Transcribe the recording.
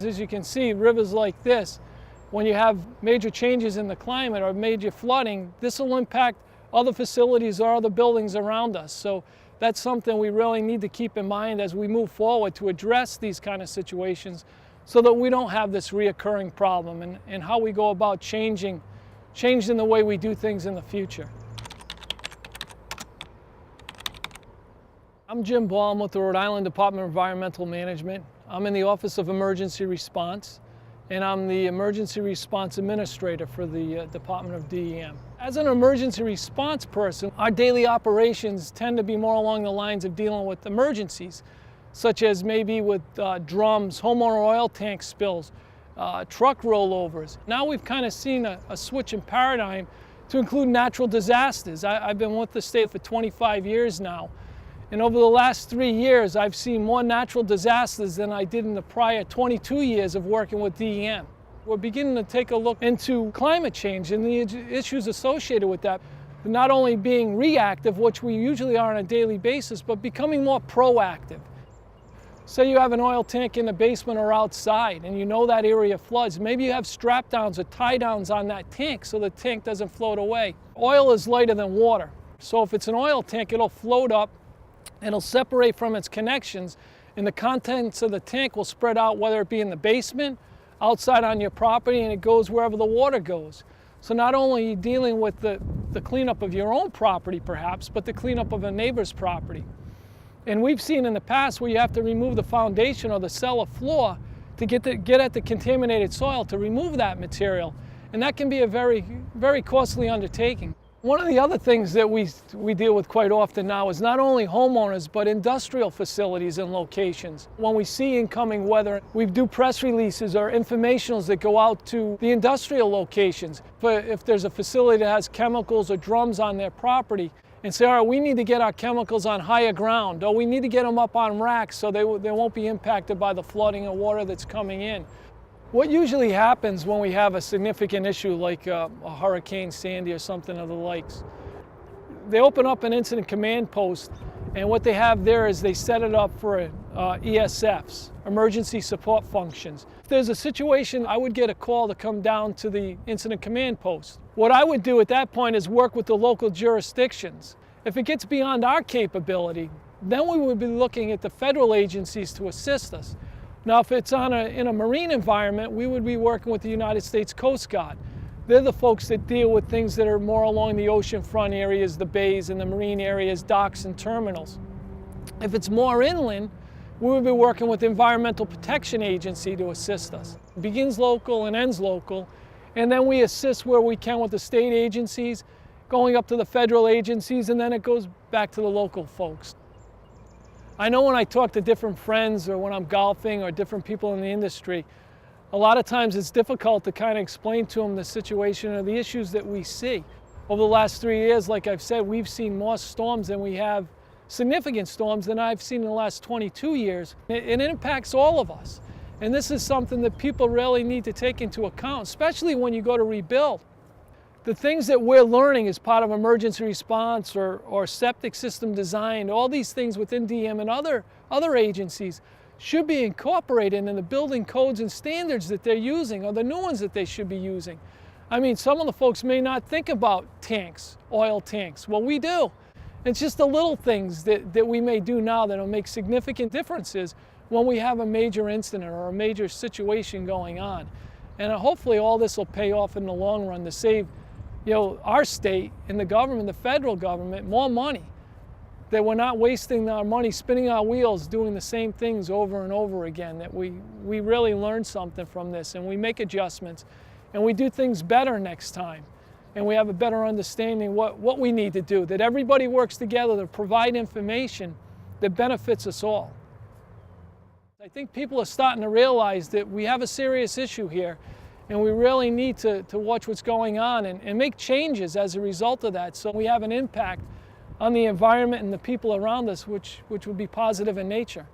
As you can see, rivers like this, when you have major changes in the climate or major flooding, this will impact other facilities or other buildings around us. So that's something we really need to keep in mind as we move forward to address these kind of situations so that we don't have this reoccurring problem and how we go about changing the way we do things in the future. I'm Jim Baum with the Rhode Island Department of Environmental Management. I'm in the Office of Emergency Response, and I'm the Emergency Response Administrator for the Department of DEM. As an emergency response person, our daily operations tend to be more along the lines of dealing with emergencies, such as maybe with drums, homeowner oil tank spills, truck rollovers. Now we've kind of seen a switch in paradigm to include natural disasters. I've been with the state for 25 years now. And over the last 3 years, I've seen more natural disasters than I did in the prior 22 years of working with DEM. We're beginning to take a look into climate change and the issues associated with that. Not only being reactive, which we usually are on a daily basis, but becoming more proactive. Say you have an oil tank in the basement or outside and you know that area floods. Maybe you have strap downs or tie downs on that tank so the tank doesn't float away. Oil is lighter than water. So if it's an oil tank, it'll float up. It'll separate from its connections, and the contents of the tank will spread out, whether it be in the basement, outside on your property, and it goes wherever the water goes. So not only are you dealing with the cleanup of your own property perhaps, but the cleanup of a neighbor's property. And we've seen in the past where you have to remove the foundation or the cellar floor to get at the contaminated soil to remove that material. And that can be a very, very costly undertaking. One of the other things that we deal with quite often now is not only homeowners, but industrial facilities and locations. When we see incoming weather, we do press releases or informationals that go out to the industrial locations. If there's a facility that has chemicals or drums on their property, and say, all right, we need to get our chemicals on higher ground, or we need to get them up on racks so they won't be impacted by the flooding of water that's coming in. What usually happens when we have a significant issue like a Hurricane Sandy or something of the likes, they open up an incident command post, and what they have there is they set it up for ESFs, emergency support functions. If there's a situation, I would get a call to come down to the incident command post. What I would do at that point is work with the local jurisdictions. If it gets beyond our capability, then we would be looking at the federal agencies to assist us. Now, if it's in a marine environment, we would be working with the United States Coast Guard. They're the folks that deal with things that are more along the oceanfront areas, the bays and the marine areas, docks and terminals. If it's more inland, we would be working with the Environmental Protection Agency to assist us. It begins local and ends local, and then we assist where we can with the state agencies, going up to the federal agencies, and then it goes back to the local folks. I know when I talk to different friends or when I'm golfing or different people in the industry, a lot of times it's difficult to kind of explain to them the situation or the issues that we see. Over the last 3 years, like I've said, we've seen more storms than we have significant storms than I've seen in the last 22 years. It impacts all of us. And this is something that people really need to take into account, especially when you go to rebuild. The things that we're learning as part of emergency response or septic system design, all these things within DEM and other agencies should be incorporated in the building codes and standards that they're using or the new ones that they should be using. I mean, some of the folks may not think about tanks, oil tanks. Well, we do. It's just the little things that we may do now that will make significant differences when we have a major incident or a major situation going on. And hopefully all this will pay off in the long run to save our state and the government, the federal government, more money. That we're not wasting our money spinning our wheels doing the same things over and over again. That we really learn something from this and we make adjustments and we do things better next time. And we have a better understanding what we need to do. That everybody works together to provide information that benefits us all. I think people are starting to realize that we have a serious issue here. And we really need to watch what's going on and make changes as a result of that so we have an impact on the environment and the people around us, which would be positive in nature.